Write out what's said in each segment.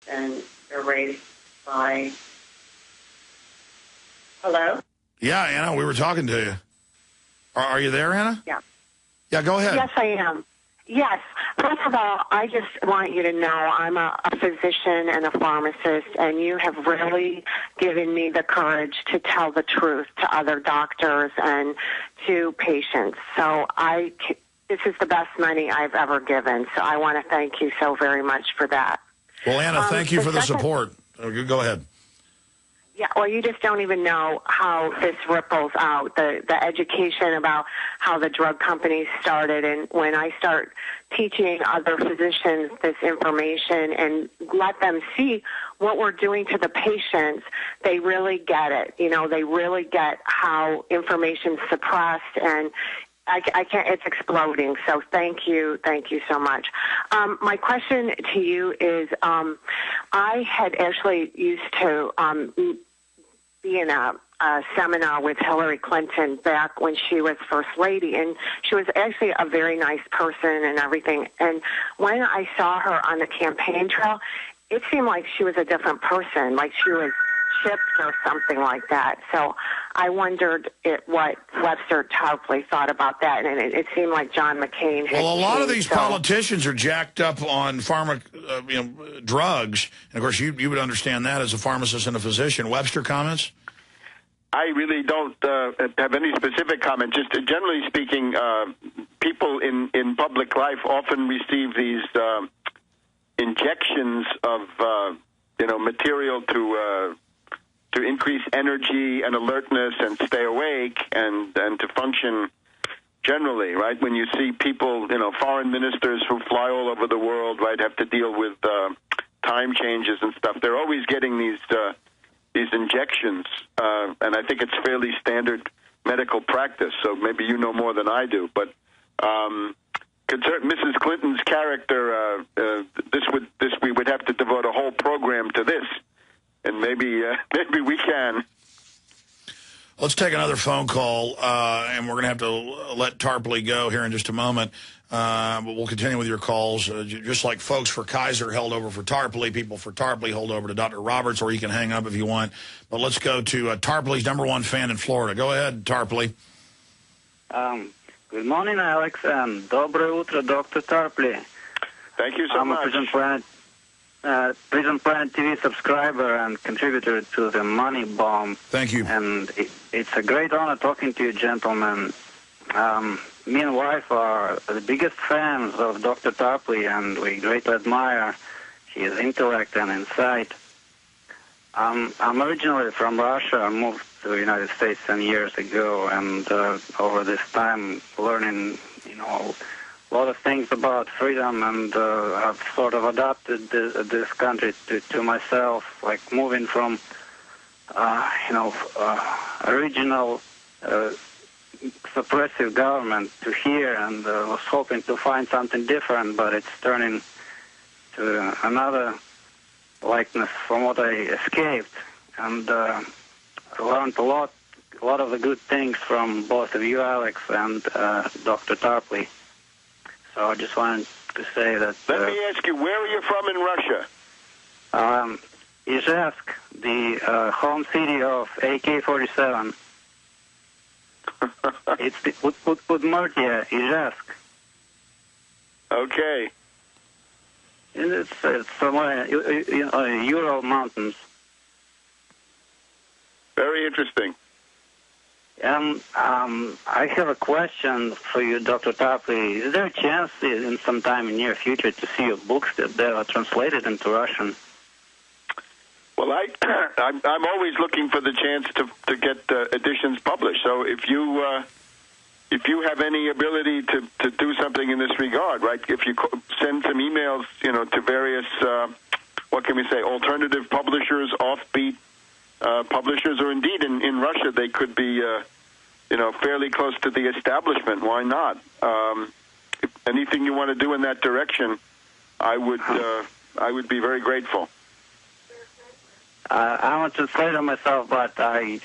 and they're raised by... Hello? Yeah, Anna, we were talking to you. Are you there, Anna? Yeah. Yeah, go ahead. Yes, I am. Yes. First of all, I just want you to know I'm a physician and a pharmacist, and you have really given me the courage to tell the truth to other doctors and to patients. So this is the best money I've ever given, so I want to thank you so very much for that. Well, Anna, thank you for the support. Go ahead. Yeah, well, you just don't even know how this ripples out, the education about how the drug companies started. And when I start teaching other physicians this information and let them see what we're doing to the patients, they really get it. You know, they really get how information's suppressed, and I can't, it's exploding. So thank you so much. My question to you is, I had actually used to be in a seminar with Hillary Clinton back when she was First Lady, and she was actually a very nice person and everything. And when I saw her on the campaign trail, it seemed like she was a different person, like she was chipped or something like that. So I wondered what Webster Tarpley thought about that, and it seemed like John McCain had Well, a lot of changed, these politicians are jacked up on drugs, and of course you would understand that as a pharmacist and a physician. Webster, comments? I really don't have any specific comment. Just generally speaking, people in public life often receive these injections of material to increase energy and alertness and stay awake and to function generally, right? When you see people, foreign ministers who fly all over the world, right, have to deal with time changes and stuff, they're always getting these injections, and I think it's fairly standard medical practice, so maybe you know more than I do, but Mrs. Clinton's character, we would have to devote a whole program to this. And maybe we can. Let's take another phone call, and we're going to have to let Tarpley go here in just a moment. But we'll continue with your calls. Just like folks for Keiser held over for Tarpley, people for Tarpley hold over to Dr. Roberts, or you can hang up if you want. But let's go to Tarpley's #1 fan in Florida. Go ahead, Tarpley. Good morning, Alex, and доброе утро, Dr. Tarpley. Thank you so much. I'm a Prison Planet TV subscriber and contributor to the Moneybomb. Thank you. And it's a great honor talking to you, gentlemen. Me and wife are the biggest fans of Dr. Tarpley, and we greatly admire his intellect and insight. I'm originally from Russia. I moved to the United States 10 years ago, and over this time learning, a lot of things about freedom, and I've sort of adapted this country to myself, like moving from, original suppressive government to here, and was hoping to find something different, but it's turning to another likeness from what I escaped, and I learned a lot of the good things from both of you, Alex, and Dr. Tarpley. So I just wanted to say that... Let me ask you, where are you from in Russia? Izhevsk, the home city of AK-47. It's Udmurtia, Izhevsk. Okay. And it's somewhere in Ural Mountains. Very interesting. I have a question for you, Dr. Tarpley. Is there a chance in some time in near future to see your books that are translated into Russian? Well, I'm always looking for the chance to get editions published. So if you have any ability to do something in this regard, right? If you send some emails, to various what can we say, alternative publishers, offbeat publishers, or indeed in Russia they could be fairly close to the establishment. Why not? If anything you want to do in that direction, I would be very grateful. I'm a translator myself, but I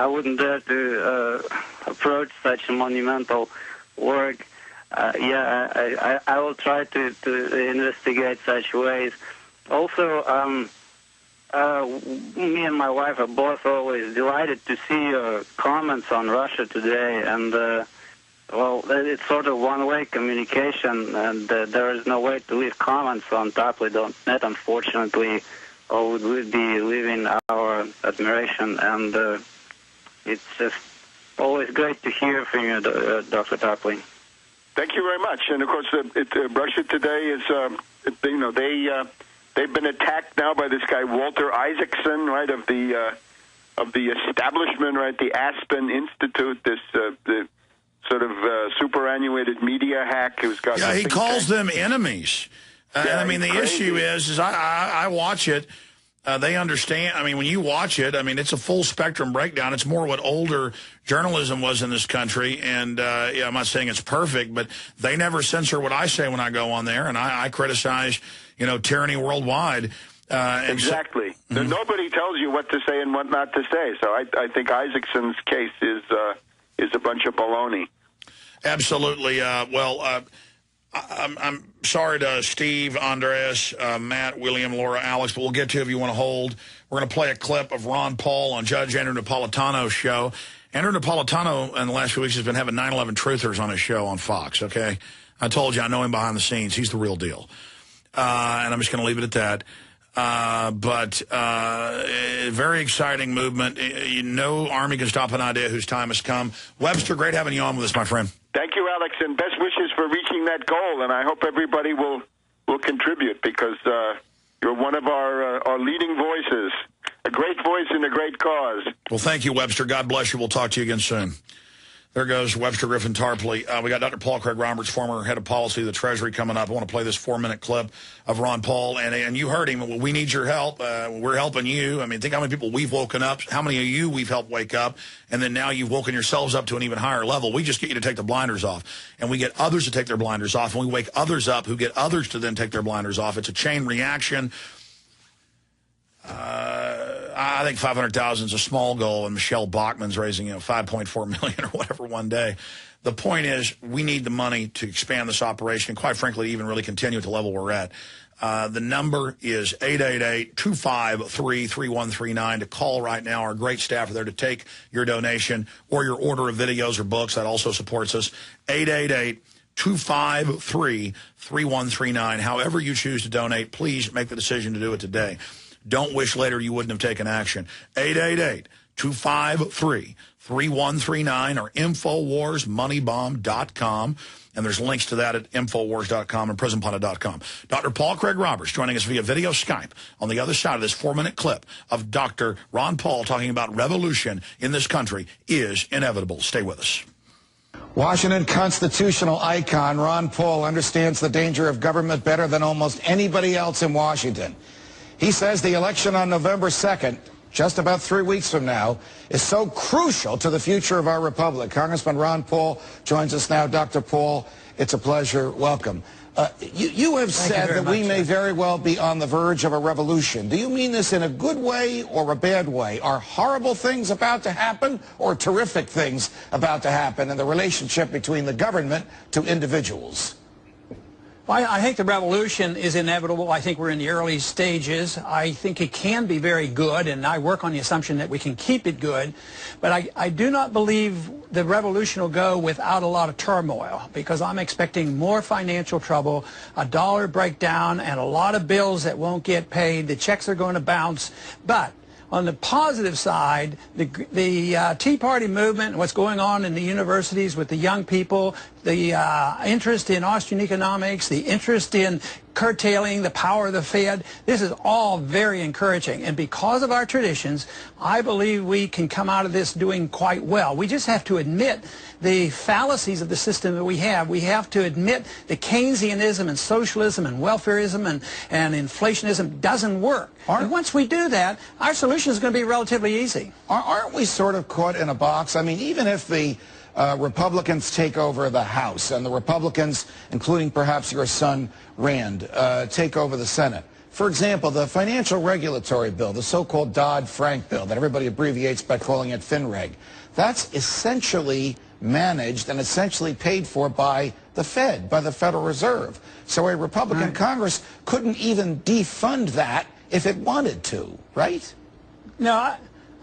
wouldn't dare to approach such a monumental work. I will try to investigate such ways. Also, me and my wife are both always delighted to see your comments on Russia Today, and well, it's sort of one-way communication, and there is no way to leave comments on Tarpley.net, unfortunately, or would be leaving our admiration, and it's just always great to hear from you, Dr. Tarpley. Thank you very much. And of course, Russia Today is, they've been attacked now by this guy Walter Isaacson, right, of the establishment, right, the Aspen Institute, this the sort of superannuated media hack who's got. Yeah, he calls them enemies. Yeah, I mean, the issue is I watch it. They understand. I mean, when you watch it, I mean, it's a full spectrum breakdown. It's more what older journalism was in this country. And yeah, I'm not saying it's perfect, but they never censor what I say when I go on there. And I criticize, you know, tyranny worldwide. Exactly. So, nobody tells you what to say and what not to say. So I think Isaacson's case is a bunch of baloney. Absolutely. Well, I'm sorry to Steve, Andreas, Matt, William, Laura, Alex, but we'll get to it if you want to hold. We're going to play a clip of Ron Paul on Judge Andrew Napolitano's show. Andrew Napolitano in the last few weeks has been having 9/11 truthers on his show on Fox, okay? I told you, I know him behind the scenes. He's the real deal. And I'm just going to leave it at that. But very exciting movement. No army can stop an idea whose time has come. Webster, great having you on with us, my friend. Thank you, Alex, and best wishes for reaching that goal. And I hope everybody will contribute because you're one of our leading voices, a great voice in a great cause. Well, thank you, Webster. God bless you. We'll talk to you again soon. There goes Webster Griffin Tarpley. We got Dr. Paul Craig Roberts, former head of policy of the Treasury, coming up. I want to play this 4-minute clip of Ron Paul. And you heard him. We need your help. We're helping you. I mean, think how many people we've woken up, how many of you we've helped wake up, and then now you've woken yourselves up to an even higher level. We just get you to take the blinders off, and we get others to take their blinders off, and we wake others up who get others to then take their blinders off. It's a chain reaction. I think 500,000 is a small goal, and Michelle Bachmann's raising 5.4 million or whatever one day. The point is, we need the money to expand this operation, and quite frankly, even really continue at the level we're at. The number is 888-253-3139 to call right now. Our great staff are there to take your donation or your order of videos or books. That also supports us. 888-253-3139. However you choose to donate, please make the decision to do it today. Don't wish later you wouldn't have taken action. 888-253-3139 or InfowarsMoneybomb.com. And there's links to that at Infowars.com and PrisonPundit.com. Dr. Paul Craig Roberts joining us via video Skype on the other side of this 4-minute clip of Dr. Ron Paul talking about revolution in this country is inevitable. Stay with us. Washington constitutional icon Ron Paul understands the danger of government better than almost anybody else in Washington. He says the election on November 2nd, just about 3 weeks from now, is so crucial to the future of our republic. Congressman Ron Paul joins us now. Dr. Paul, it's a pleasure. Welcome. You have said that we may very well be on the verge of a revolution. Do you mean this in a good way or a bad way? Are horrible things about to happen or terrific things about to happen in the relationship between the government to individuals? Well, I think the revolution is inevitable. I think we're in the early stages. I think it can be very good, and I work on the assumption that we can keep it good. But I do not believe the revolution will go without a lot of turmoil, because I'm expecting more financial trouble, a dollar breakdown, and a lot of bills that won't get paid. The checks are going to bounce. But on the positive side, the Tea Party movement and what's going on in the universities with the young people, the interest in Austrian economics, the interest in curtailing the power of the Fed, this is all very encouraging. And because of our traditions, I believe we can come out of this doing quite well. We just have to admit the fallacies of the system that we have. We have to admit that Keynesianism and socialism and welfareism and inflationism doesn't work. And once we do that, our solution is going to be relatively easy. Aren't we sort of caught in a box? I mean, even if the Republicans take over the House and the Republicans, including perhaps your son Rand, take over the Senate. For example, the financial regulatory bill, the so-called Dodd-Frank bill that everybody abbreviates by calling it FinReg, that's essentially managed and essentially paid for by the Fed, by the Federal Reserve. So a Republican Congress couldn't even defund that if it wanted to, right? No,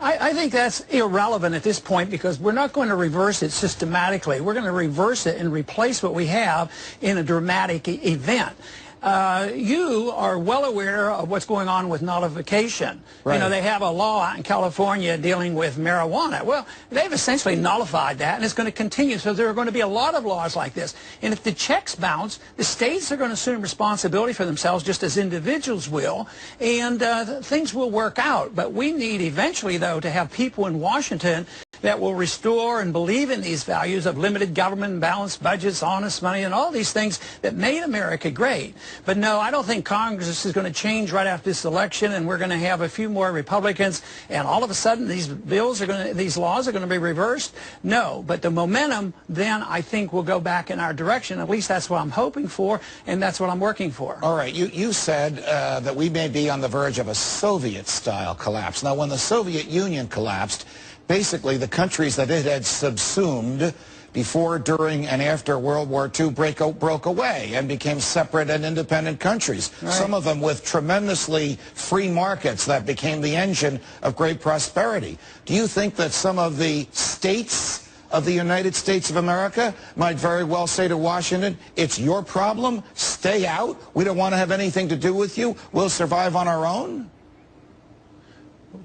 I think that's irrelevant at this point because we're not going to reverse it systematically. We're going to reverse it and replace what we have in a dramatic event. You are well aware of what's going on with nullification. Right. You know, they have a law out in California dealing with marijuana. Well, they've essentially nullified that, and it's going to continue. So there are going to be a lot of laws like this. And if the checks bounce, the states are going to assume responsibility for themselves just as individuals will, and things will work out. But we need eventually, though, to have people in Washington that will restore and believe in these values of limited government, balanced budgets, honest money, and all these things that made America great. But no, I don't think Congress is going to change right after this election, and we're going to have a few more Republicans, and all of a sudden these these laws are going to be reversed. No, but the momentum then I think will go back in our direction. At least that's what I'm hoping for, and that's what I'm working for. All right, you said that we may be on the verge of a Soviet-style collapse. Now, when the Soviet Union collapsed, basically the countries that it had subsumed before, during, and after World War II broke away and became separate and independent countries. Right. Some of them with tremendously free markets that became the engine of great prosperity. Do you think that some of the states of the United States of America might very well say to Washington, it's your problem, stay out, we don't want to have anything to do with you, we'll survive on our own?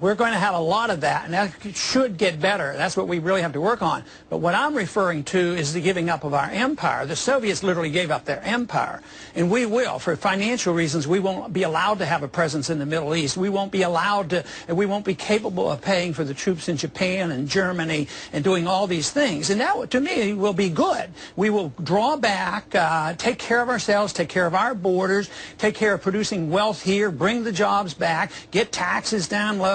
We're going to have a lot of that, and that should get better. That's what we really have to work on. But what I'm referring to is the giving up of our empire. The Soviets literally gave up their empire, and we will. For financial reasons, we won't be allowed to have a presence in the Middle East. We won't be allowed to, and we won't be capable of paying for the troops in Japan and Germany and doing all these things. And that, to me, will be good. We will draw back, take care of ourselves, take care of our borders, take care of producing wealth here, bring the jobs back, get taxes down low,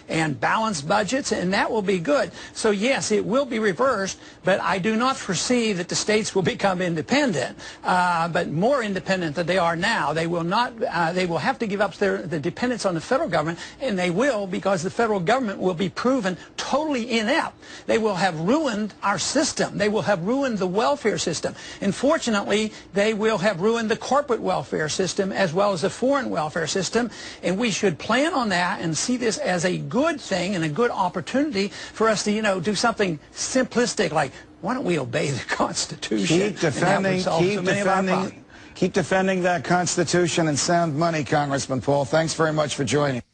and balanced budgets, and that will be good. So yes, it will be reversed, but I do not foresee that the states will become independent, but more independent than they are now. They will not. They will have to give up the dependence on the federal government, and they will, because the federal government will be proven totally inept. They will have ruined our system. They will have ruined the welfare system. Unfortunately, they will have ruined the corporate welfare system as well as the foreign welfare system, and we should plan on that and see this as a good thing and a good opportunity for us to, you know, do something simplistic like, why don't we obey the Constitution? Keep defending that Constitution and sound money, Congressman Paul. Thanks very much for joining.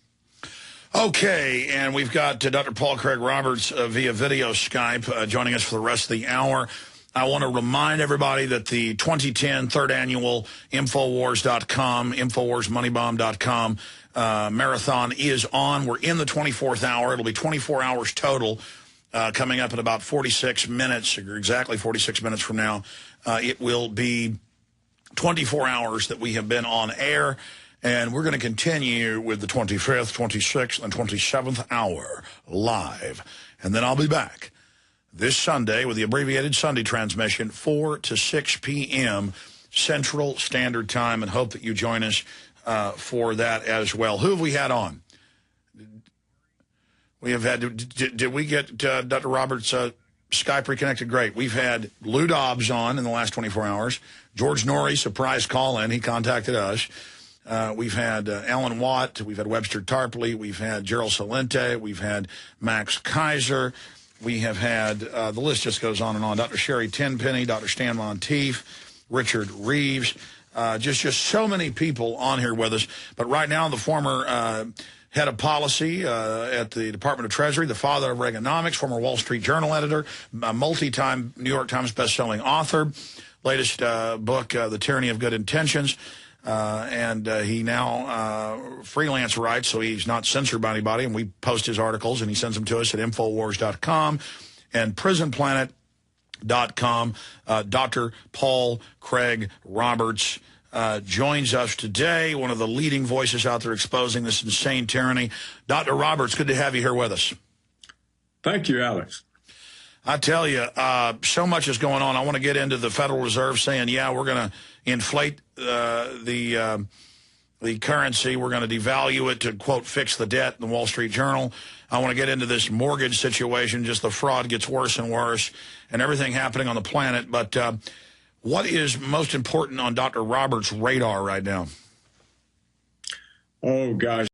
Okay, and we've got Dr. Paul Craig Roberts via video Skype joining us for the rest of the hour. I want to remind everybody that the 2010 third annual Infowars.com, InfowarsMoneybomb.com marathon is on. We're in the 24th hour. It'll be 24 hours total coming up in about 46 minutes, or exactly 46 minutes from now. It will be 24 hours that we have been on air, and we're going to continue with the 25th, 26th, and 27th hour live. And then I'll be back this Sunday with the abbreviated Sunday transmission, 4 to 6 p.m. Central Standard Time, and hope that you join us for that as well. Who have we had on? We have had, did we get Dr. Roberts' Skype reconnected? Great. We've had Lou Dobbs on in the last 24 hours. George Norrie, surprise call-in. He contacted us. We've had Alan Watt. We've had Webster Tarpley. We've had Gerald Salente. We've had Max Keiser. We have had, the list just goes on and on, Dr. Sherry Tenpenny, Dr. Stan Monteith, Richard Reeves, just so many people on here with us. But right now, the former head of policy at the Department of Treasury, the father of Reaganomics, former Wall Street Journal editor, multi-time New York Times best-selling author, latest book, The Tyranny of Good Intentions, and he now freelance writes, so he's not censored by anybody, and we post his articles, and he sends them to us at Infowars.com and PrisonPlanet.com. Dr. Paul Craig Roberts joins us today, one of the leading voices out there exposing this insane tyranny. Dr. Roberts, good to have you here with us. Thank you, Alex. I tell you, so much is going on. I want to get into the Federal Reserve saying, yeah, we're going to inflate the currency. We're going to devalue it to, quote, fix the debt in the Wall Street Journal. I want to get into this mortgage situation. Just the fraud gets worse and worse and everything happening on the planet. But What is most important on Dr. Roberts' radar right now? Oh, gosh.